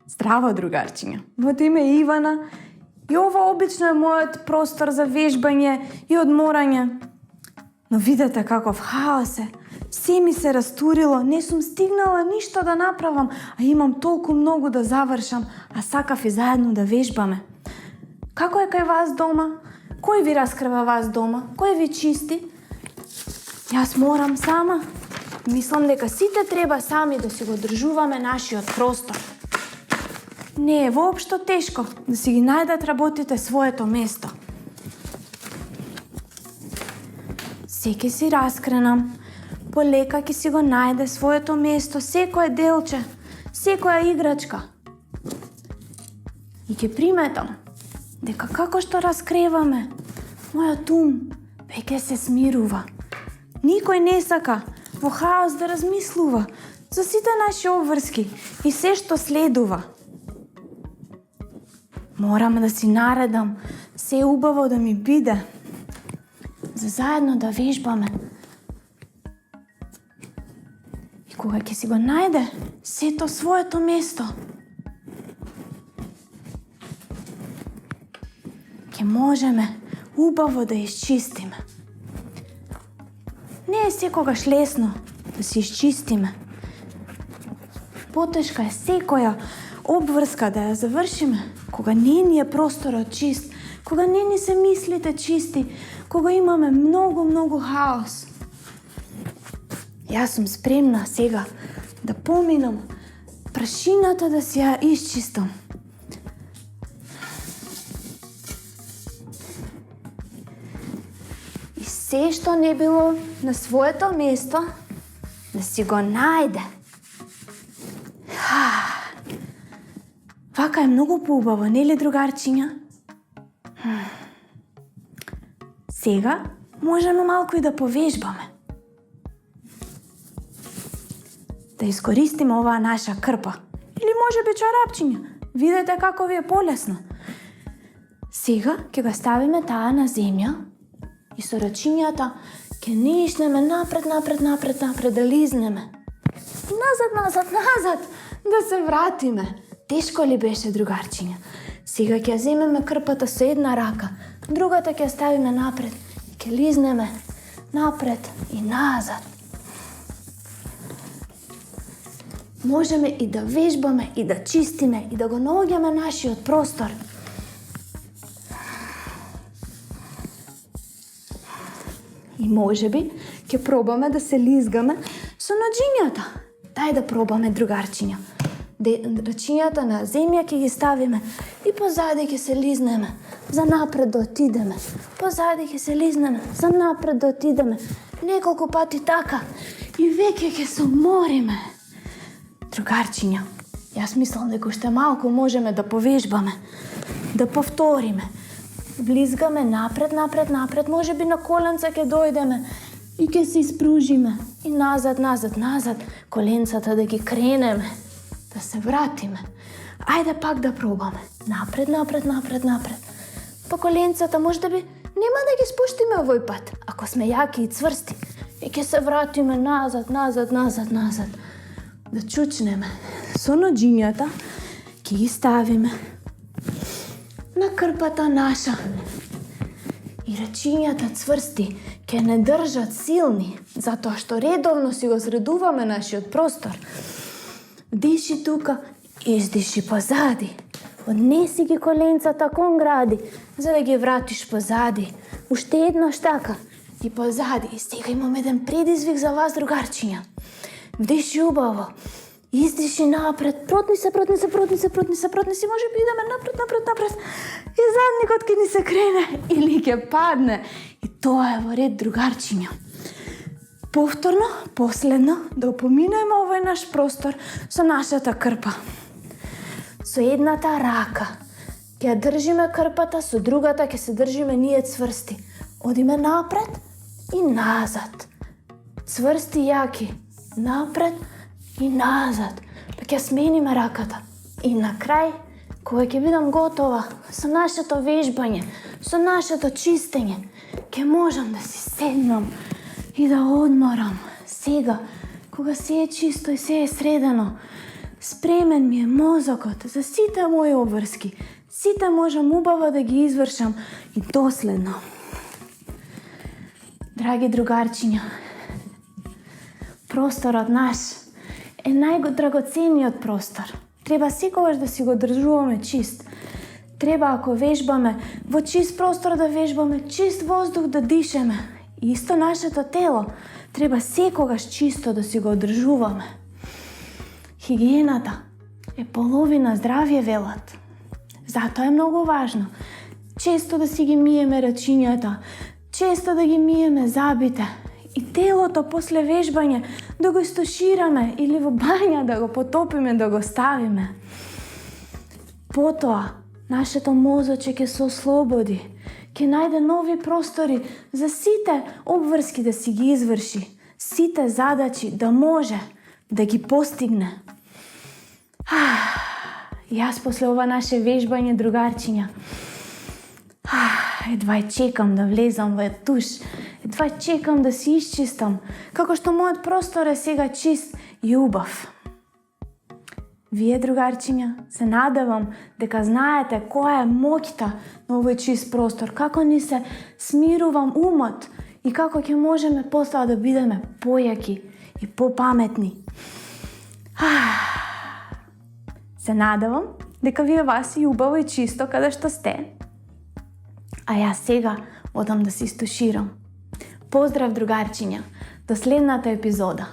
Здраво, другарчиња. Моето име е Ивана и ова обично е мојот простор за вежбање и одморање. Но видете каков хаос е. Се ми се растурило, не сум стигнала ништо да направам, а имам толку многу да завршам, а сакав и заедно да вежбаме. Како е кај вас дома? Кој ви раскрива вас дома? Кој ви чисти? Јас морам сама. Мислам дека сите треба сами да си го одржуваме нашиот простор. Не е воопшто тешко да си ги најдат работите своето место. Секи си раскренам, полека ќе си го најде своето место, секое делче, секоја играчка. И ќе приметам дека како што раскреваме, мојот ум веќе се смирува. Никој не сака во хаос да размислува за сите наши обврски и се што следува. Морам да си наредам се убаво да ми биде, за заедно да вежбаме. И кога ќе си го најде сето своето место, ќе можеме убаво да изчистиме. Не е секогаш лесно да си изчистиме. Потешка е секоја обврска да ја завршиме, кога не ни е просторот чист, кога не ни се мислите чисти, кога имаме многу хаос. Јас сум спремна сега да поминам прашината да си ја исчистам. И се што не било на своето место, да си го најде. Вака е многу поубаво, нели, другарчиња? Сега можеме малку и да повежбаме. Да искористиме оваа наша крпа. Или може би чорапчиња. Видете како ви е полесно. Сега ќе го ставиме таа на земја и со рачињата ќе нишнеме напред, да лизнеме. Назад, да се вратиме. Тешко ли беше, другарчиња? Сега ќе земеме крпата со една рака, другата ќе ставиме напред и ќе лизнеме напред и назад. Можеме и да вежбаме, и да чистиме, и да го наоѓаме нашиот простор. И можеби ќе пробаме да се лизгаме со ноџињата. Дај да пробаме, другарчиња. Рачињата на земја ќе ги ставиме и позади ќе се лизнеме, за напред да отидеме. Позади ќе се лизнеме, за напред да отидеме. Неколку пати така и веќе ќе се умориме. Другарчиња, јас мислам дека уште малку можеме да повежбаме, да повториме. Влизгаме напред, можеби на коленца ќе дојдеме и ќе се испружиме. И назад, коленцата да ги кренеме, да се вратиме. Ајде пак да пробаме. Напред. По коленцата можеби нема да ги спуштиме овој пат, ако сме јаки и цврсти. И ќе се вратиме назад. Да чучнеме. Со ноџињата ќе ги ставиме на крпата наша. И рачињата цврсти ќе не држат силни, затоа што редовно си го средуваме нашиот простор. Диши тука, издиши позади. Однеси ги коленцата кон гради, за да ги вратиш позади. Уште еднош така и позади. И сега имам еден предизвик за вас, другарчиња. Вдиши убаво, издиши напред, протни се, може би идеме напред. И задникот ќе ни се крене или ќе падне. И тоа е во ред, другарчиња. Повторно, последно, да опоминеме овој наш простор со нашата крпа. Со едната рака ќе ја држиме крпата, со другата ќе се држиме ние цврсти. Одиме напред и назад. Цврсти јаки. Напред и назад. Па ќе смениме раката. И на крај, кога ќе бидам готова со нашето вежбање, со нашето чистење, ќе можам да си седнам и да одморам. Сега, кога се е чисто и се е средено, Spremen mi je mozokot za site moje obvrski. Site možem ubavo da gi izvršam i dosledno. Dragi drugarčinja, prostorot naš je najdragoceniji od prostor. Treba sikovaš da si go držuvame čist. Treba ako vežbame v čist prostor da vežbame, čist vozduh da dišeme. Isto naše to telo. Treba sikogaš čisto da si go održuvame. Higijenata je polovina zdravje velat. Zato je mnogo važno. Često da si gi mijeme račinjata, često da gi mijeme zabite. I telo to posle vežbanje da go istuširame ili v banja da go potopime, da go stavime. Potoa naše to mozoče ke se oslobodi, ke najde novi prostori za site obvrski da si gi izvrši, site zadači da može, da gi postigne. Jaz posle ova naše vežbanje drugarčinja jedva čekam da vlezam v tuš, jedva čekam da si iščistam, kako što moj prostore sega čist ljubav. Vije, drugarčinja, se nadavam, deka znajete koja je moćta na ovoj čist prostor, kako ni se smiruvam umot i kako ke možeme postava da bideme pojaki i popametni. Se nadavam, deka vije vas ljubavo i čisto kada što ste. A ja sega odam da si istuširam. Pozdrav, drugarčinja, do slednjata epizoda.